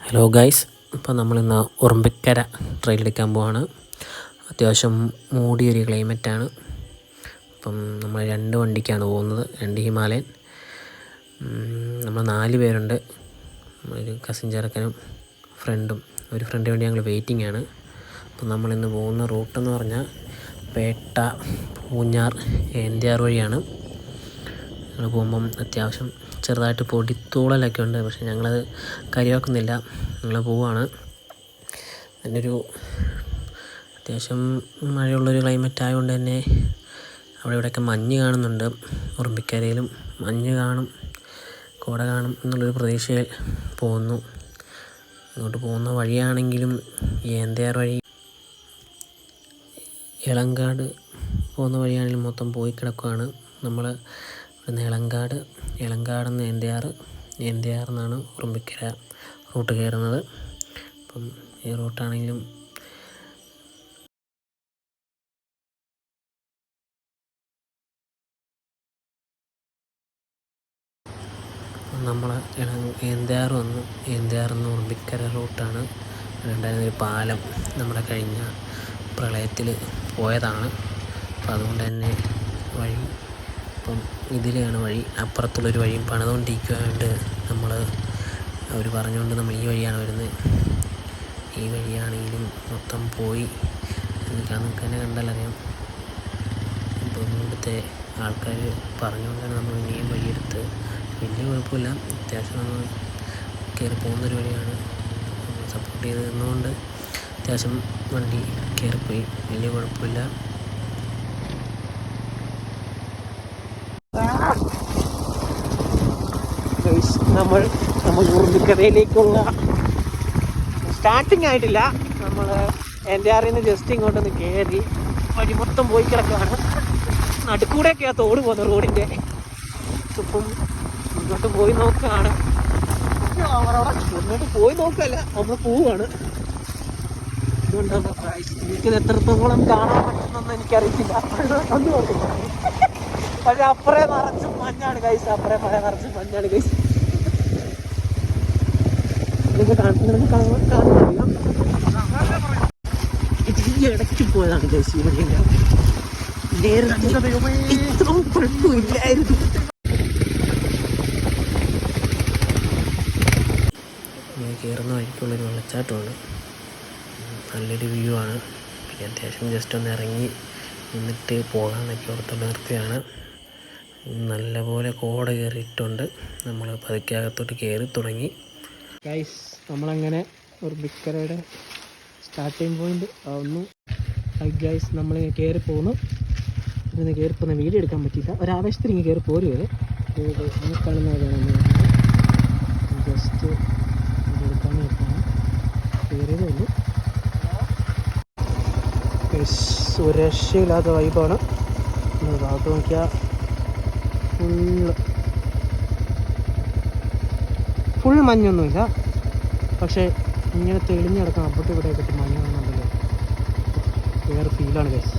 Hello guys, ഇപ്പോൾ നമ്മളിന്ന് Urumbikkara trail എടുക്കാൻ പോവാണ്. അത്യാവശ്യം മൂടിയൊരു ക്ലൈമറ്റാണ്. അപ്പം നമ്മൾ 2 വണ്ടിക്കാണ് പോകുന്നത്, 2 ഹിമാലയൻ. നമ്മൾ 4 പേരുണ്ട്. ഒരു കസിൻ ചെറുക്കനും ഫ്രണ്ടും. ഒരു ഫ്രണ്ടിന് വേണ്ടി ഞങ്ങൾ വെയിറ്റിംഗ് ആണ്. അപ്പം നമ്മളിന്ന് പോകുന്ന റൂട്ടെന്ന് പറഞ്ഞാൽ പേട്ട, പൂഞ്ഞാർ, ഏന്ത്യാർ വഴിയാണ്. ഞങ്ങൾ പോകുമ്പം അത്യാവശ്യം ചെറുതായിട്ട് പൊടിത്തൂളലൊക്കെ ഉണ്ട്. പക്ഷെ ഞങ്ങളത് കാര്യമാക്കുന്നില്ല, ഞങ്ങൾ പോവാണ്. അതിനൊരു അത്യാവശ്യം മഴയുള്ളൊരു ക്ലൈമറ്റ് ആയതുകൊണ്ട് തന്നെ അവിടെ ഇവിടെയൊക്കെ മഞ്ഞ് കാണുന്നുണ്ട്. ഉറുമ്പിക്കരയിലും മഞ്ഞ് കാണും, കോട കാണും എന്നുള്ളൊരു പ്രതീക്ഷയിൽ പോകുന്നു. അങ്ങോട്ട് പോകുന്ന വഴിയാണെങ്കിലും ഏന്ത്യാർ വഴി, എളങ്കാട് പോകുന്ന വഴിയാണെങ്കിലും മൊത്തം പോയി കിടക്കുകയാണ്. നമ്മൾ ഇവിടുന്ന് എളങ്കാട് നിന്ന് ഏന്ത്യാർ നിന്നാണ് ഉറുമ്പിക്കര റൂട്ട് കയറുന്നത്. അപ്പം ഈ റൂട്ടാണെങ്കിലും നമ്മൾ ഏന്ത്യാർ നിന്ന് ഉറുമ്പിക്കര റൂട്ടാണ്. ഉണ്ടായിരുന്നൊരു പാലം നമ്മുടെ കഴിഞ്ഞ പ്രളയത്തിൽ പോയതാണ്. അപ്പം അതുകൊണ്ട് തന്നെ വഴി ഇപ്പം ഇതിലെയാണ് വഴി. അപ്പുറത്തുള്ളൊരു വഴിയും പണിതുകൊണ്ടിരിക്കുകയായിട്ട് അവർ പറഞ്ഞുകൊണ്ട് നമ്മൾ ഈ വഴിയാണ് വരുന്നത്. ഈ വഴിയാണെങ്കിലും മൊത്തം പോയി നിങ്ങൾക്ക് തന്നെ കണ്ടാലറിയാം. ഇപ്പം ഇവിടുത്തെ ആൾക്കാർ പറഞ്ഞുകൊണ്ടാണ് നമ്മൾ ഇനിയും വഴിയെടുത്ത്. വലിയ കുഴപ്പമില്ല, അത്യാവശ്യം നമ്മൾ കയറി പോകുന്നൊരു വഴിയാണ്. നമ്മൾ സപ്പോർട്ട് ചെയ്ത് നിന്നുകൊണ്ട് അത്യാവശ്യം വണ്ടി കയറിപ്പോയി, വലിയ കുഴപ്പമില്ല. നമ്മൾ ഉറുമ്പിക്കരയിലേക്കുള്ള സ്റ്റാർട്ടിങ് ആയിട്ടില്ല. നമ്മൾ ഏന്ത്യാറിൽ നിന്ന് ജസ്റ്റ് ഇങ്ങോട്ടൊന്ന് കയറി വഴി മൊത്തം പോയി കിടക്കുകയാണ്. നടുക്കൂടെയൊക്കെയാ തോട് പോകുന്ന റോഡിൻ്റെ. ഇപ്പം ഇങ്ങോട്ട് പോയി നോക്കുകയാണ്. ഇങ്ങോട്ട് പോയി നോക്കല്ല, നമ്മൾ പോവുകയാണ്. അതുകൊണ്ടാണ് എനിക്കിത് എത്രത്തോളം കാണാൻ പറ്റുന്നൊന്നും എനിക്കറിയില്ല. ഒന്നും ഓർക്കില്ല. പക്ഷെ അപ്പറേ നിറച്ചും മഞ്ഞാണ് കൈസ്, അപ്പറേ മഴ നിറച്ചും മഞ്ഞാണ് കൈസ്. കാണുന്നറിയാം. ഈ ഇടയ്ക്ക് പോയതാണ് കൈസ്. ഇവിടെ ഇത്രയും കുഴപ്പമില്ലായിരുന്നു. കയറുന്ന വഴിക്കുള്ളൊരു വെള്ളച്ചാട്ടമാണ്, നല്ലൊരു വ്യൂ ആണ്. പിന്നെ അത്യാവശ്യം ജസ്റ്റ് ഒന്ന് ഇറങ്ങി നിന്നിട്ട് പോകാമെന്നൊക്കെ ഓർത്ത് നിർത്തിയാണ്. നല്ലപോലെ കോട കയറിയിട്ടുണ്ട്. നമ്മൾ പതുക്കെ അകത്തോട്ട് കയറി തുടങ്ങി ഗൈസ്. നമ്മളങ്ങനെ ഉറുമ്പിക്കരയുടെ സ്റ്റാർട്ടിങ് പോയിന്റ് ആവുന്നു. ഗൈസ്, നമ്മളിങ്ങനെ കയറി പോകുന്നു. ഇങ്ങനെ കയറിപ്പോകുന്ന വീഡിയോ എടുക്കാൻ പറ്റിയില്ല, ഒരാവേശത്തിൽ ഇങ്ങനെ കയറി പോരുവേ. കാണുന്നതാണ് ജസ്റ്റ് എടുക്കാൻ നോക്കണം. കയറിയതേ ഉള്ളൂ. ഒരു രക്ഷയില്ലാത്ത വൈബാണ്. ഭാഗത്ത് നോക്കിയാൽ ഫുൾ മഞ്ഞൊന്നുമില്ല, പക്ഷേ ഇങ്ങനെ തെളിഞ്ഞ് കിടക്കണം. അപ്പോട്ട് ഇവിടെ ആയിട്ട് മഞ്ഞ് കാണുന്നുണ്ടല്ലോ, വേറെ ഫീലാണ് ഗൈസ്.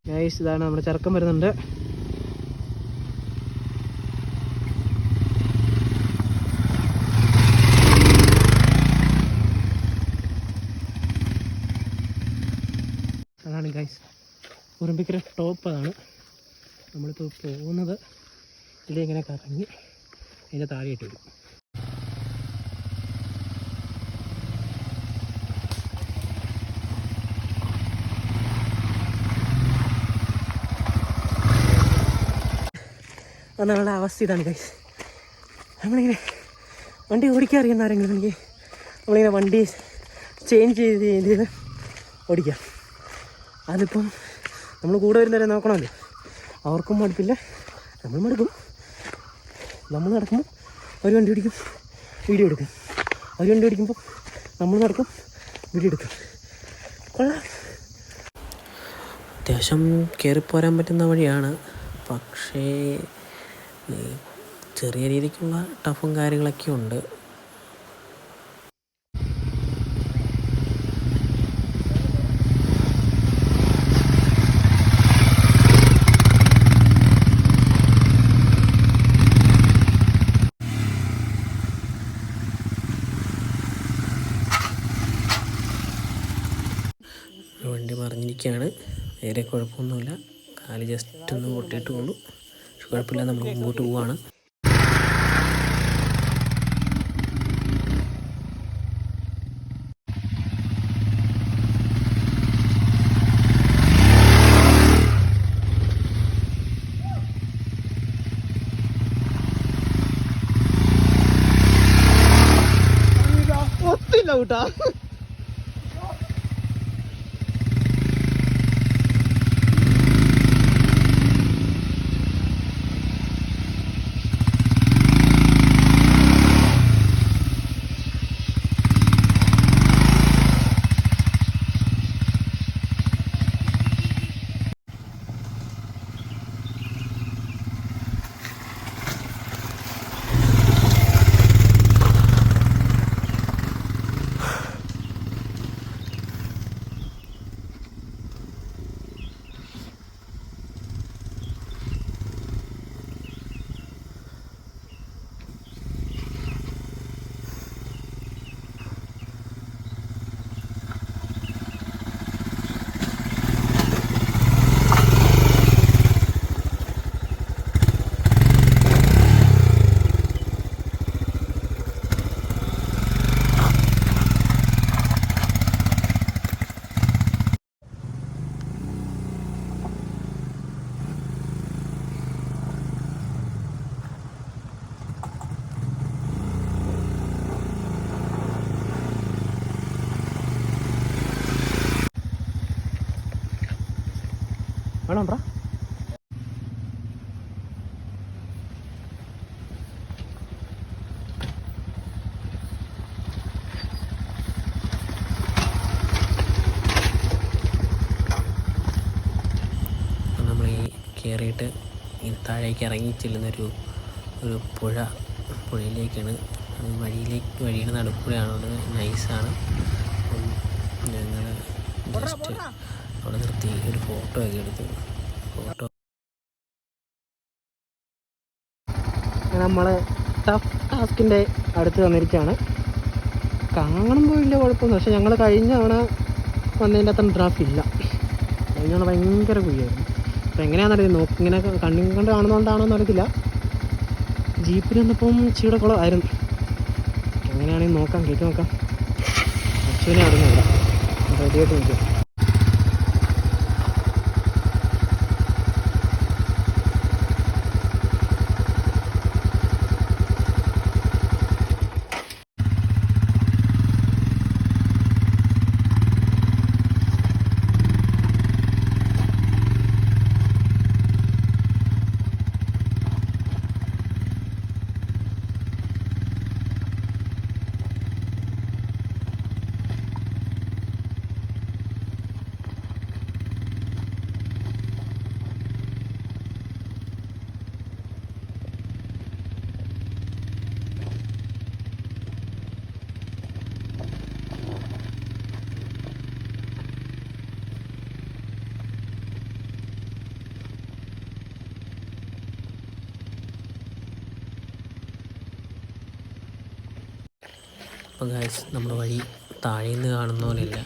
ഗൈസ്, ഇതാണ് നമ്മുടെ ചെറുക്കം വരുന്നുണ്ട്. അതാണ് ഗൈസ് ഉറുമ്പിക്കര ടോപ്പ്. അതാണ് നമ്മളിപ്പോൾ പോകുന്നത്. ഇതിലിങ്ങനെ കറങ്ങി അതിൻ്റെ താഴെയിട്ട് വരും. നമ്മളുടെ അവസ്ഥ ഇതാണ് ഗൈസ്. നമ്മളിങ്ങനെ വണ്ടി ഓടിക്കാൻ അറിയുന്ന ആരെങ്കിലും എനിക്ക് നമ്മളിങ്ങനെ വണ്ടി ചേഞ്ച് ചെയ്ത് ഓടിക്കാം. അതിപ്പം നമ്മൾ കൂടെ വരുന്നവരെ നോക്കണമല്ലോ. അവർക്കും മടുപ്പില്ല, നമ്മൾ മടുക്കും. നമ്മൾ നടക്കുമ്പോൾ ഒരു വണ്ടി പിടിക്കും, വീഡിയോ എടുക്കും. ഒരു വണ്ടി പിടിക്കുമ്പോൾ നമ്മൾ നടക്കും, വീഡിയോ എടുക്കും. കൊള്ളാം. അത്യാവശ്യം കയറിപ്പോരാൻ പറ്റുന്ന വഴിയാണ്. പക്ഷേ ചെറിയ രീതിക്കുള്ള ടഫും കാര്യങ്ങളൊക്കെ ഉണ്ട്. വണ്ടി മറിഞ്ഞിരിക്കുകയാണ്. വേറെ കുഴപ്പമൊന്നുമില്ല, കാല് ജസ്റ്റ് ഒന്ന് പൊട്ടിയിട്ട് കൊണ്ടു. കുഴപ്പമില്ല, നമ്മൾ മുമ്പോട്ട് പോവുകയാണ്. ഒത്തില്ല കൂട്ടാ. വേണം ബ്രാ. നമ്മൾ ഈ കയറിയിട്ട് ഈ താഴേക്ക് ഇറങ്ങി ചെല്ലുന്നൊരു പുഴയിലേക്കാണ്. വഴിയുടെ നടുക്കൂടെയാണുള്ളത്. നൈസാണ്. അപ്പം ഞങ്ങൾ ജസ്റ്റ് അവിടെ നിർത്തി ഒരു ഫോട്ടോ ഒക്കെ എടുത്തു. നമ്മൾ ടഫ് ടാസ്കിൻ്റെ അടുത്ത് വന്നിരിക്കുകയാണ്. കാണുമ്പോൾ വലിയ കുഴപ്പമൊന്നും, പക്ഷേ ഞങ്ങൾ കഴിഞ്ഞ തവണ വന്നതിൻ്റെ അത്ര ട്രാഫിക് ഇല്ല. കഴിഞ്ഞ തവണ ഭയങ്കര കുഴിയായിരുന്നു. അപ്പോൾ എങ്ങനെയാണെന്നറിയില്ല, ഇങ്ങനെ കണ്ണും കൊണ്ട് കാണുന്നതുകൊണ്ടാണോ എന്നറിയത്തില്ല. ജീപ്പിൽ വന്നപ്പം ചീടെ കുളമായിരുന്നു. എങ്ങനെയാണെങ്കിൽ നോക്കാം, കേട്ട് നോക്കാം. അച്ഛനെ അറിഞ്ഞില്ല, റെഡിയായിട്ട് നിൽക്കും. അപ്പോൾ ഗൈസ്, നമ്മുടെ വഴി താഴെ നിന്ന് കാണുന്ന പോലെയല്ല,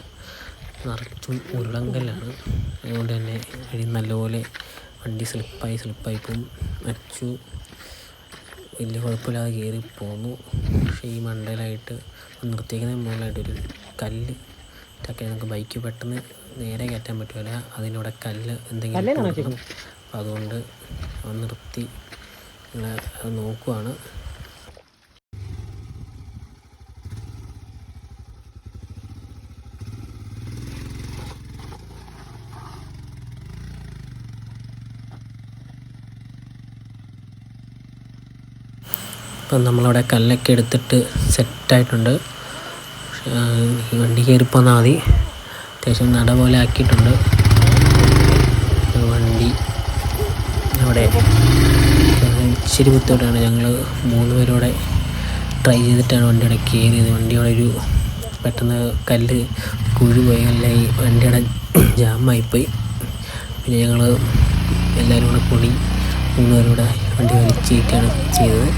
നിറച്ചും ഉരുളങ്കല്ലാണ്. അതുകൊണ്ട് തന്നെ വഴി നല്ലപോലെ വണ്ടി സ്ലിപ്പായി പോവും. അച്ചു വലിയ കുഴപ്പമില്ലാതെ കയറി പോന്നു. പക്ഷേ ഈ മണ്ടയിലായിട്ട് നിർത്തിയേക്കുന്ന മുകളിലായിട്ടൊരു കല്ല് ഒക്കെ നമുക്ക് ബൈക്ക് പെട്ടെന്ന് നേരെ കയറ്റാൻ പറ്റില്ല. അതിനോടെ കല്ല് എന്തെങ്കിലും, അപ്പോൾ അതുകൊണ്ട് നിർത്തി നോക്കുവാണ്. ഇപ്പം നമ്മളവിടെ കല്ലൊക്കെ എടുത്തിട്ട് സെറ്റായിട്ടുണ്ട്. ഈ വണ്ടി കയറി പോന്നാൽ മതി. അത്യാവശ്യം നട പോലെ ആക്കിയിട്ടുണ്ട്. വണ്ടി അവിടെ ഇച്ചിരി ബുദ്ധിമുട്ടാണ്. ഞങ്ങൾ 3 പേരോടെ ട്രൈ ചെയ്തിട്ടാണ് വണ്ടിയുടെ കയറിയത്. വണ്ടിയുടെ ഒരു പെട്ടെന്ന് കല്ല് കുഴി പോയി, കല്ലായി വണ്ടിയുടെ ജാമായിപ്പോയി. പിന്നെ ഞങ്ങൾ എല്ലാവരും കൂടെ കൂടി 3 പേരോടെ വണ്ടി വലിച്ചിട്ടാണ് ചെയ്തത്.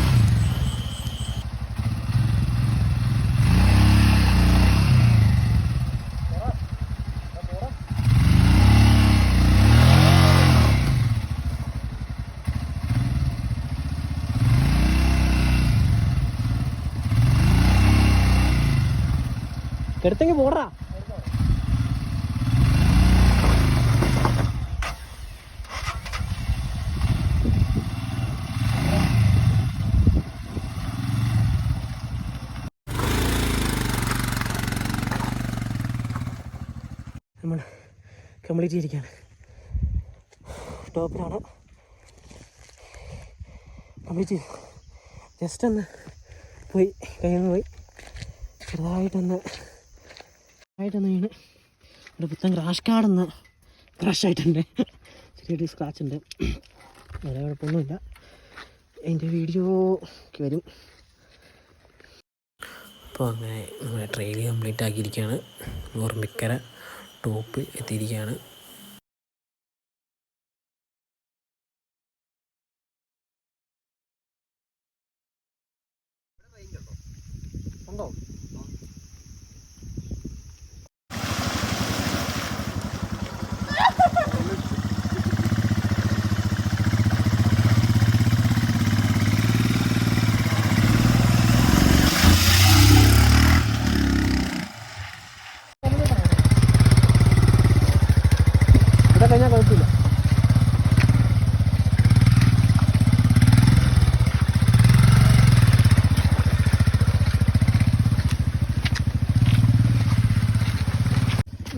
എടുത്തെങ്കിൽ പോടാ. നമ്മൾ കംപ്ലീറ്റ് ചെയ്തിരിക്കുകയാണ്. ടോപ്പിലാണ് കംപ്ലീറ്റ് ചെയ്തു. ജസ്റ്റ് ഒന്ന് പോയി, കയ്യിൽ നിന്ന് പോയി ചെറുതായിട്ടൊന്ന് വീണ്. ഇവിടെ പുത്തൻ ക്രാഷ് കാർഡൊന്ന് ക്രാഷായിട്ടുണ്ട്. ചെറിയൊരു സ്ക്രാച്ച് ഉണ്ട്. വേറെ കുഴപ്പമൊന്നുമില്ല. അതിൻ്റെ വീഡിയോ വരും. അപ്പോൾ അങ്ങനെ നമ്മുടെ ട്രെയിൽ കംപ്ലീറ്റ് ആക്കിയിരിക്കുകയാണ്. ഓർമ്മിക്കര ടോപ്പ് എത്തിയിരിക്കുകയാണ്. ഉണ്ടോ? ഇവിടെ കഴിഞ്ഞാൽ കുഴപ്പമില്ല.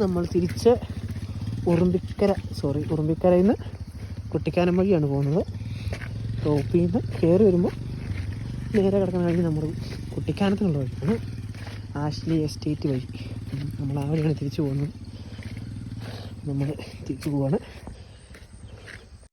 നമ്മൾ തിരിച്ച് ഉറുമ്പിക്കരയിൽ നിന്ന് കുട്ടിക്കാനം വഴിയാണ് പോകുന്നത്. ടോപ്പിൽ നിന്ന് കയറി വരുമ്പോൾ നേരെ കിടക്കുന്ന വഴി നമ്മൾ കുട്ടിക്കാനത്തിനുള്ള വഴിയാണ്, ആഷ്ലി എസ്റ്റേറ്റ് വഴി. നമ്മൾ ആ വഴിയാണ് തിരിച്ചു പോകുന്നത്. നമ്മൾ തിരിച്ചു പോവാണ്.